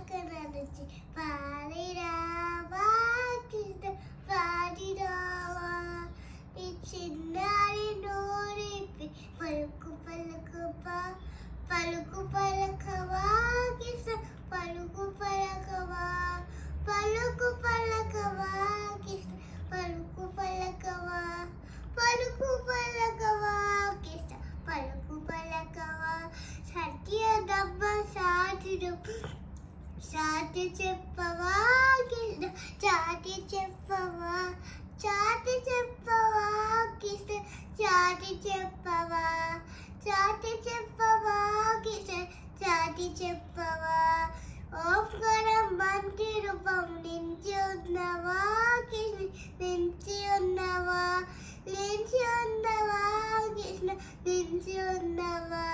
నడిచి పాడిరావా కృష్ణ పాడిరావా ఈ చిన్నారి నోరిపి పలుకు పలుకుపా పలుకు పలకవా కృష్ణ పలుకు పలకవా పలుకు పలకవా కృష్ణ పలుకు పలకవా పలుకు పలకవా కృష్ణ పలుకు పలకవా సత్య దబ్బ సాటి చెప్పవా కృష్ణ చాటి చెప్పవా చాటి చెప్పవా కృష్ణ చాటి చెప్పవా చాటి చెప్పవా కృష్ణ చాటి చెప్పవా ఓంకారం మంచి రూపం నించి ఉన్నవా కృష్ణ నించి ఉన్నవా నించి ఉన్నవా కృష్ణ నించి ఉన్నవా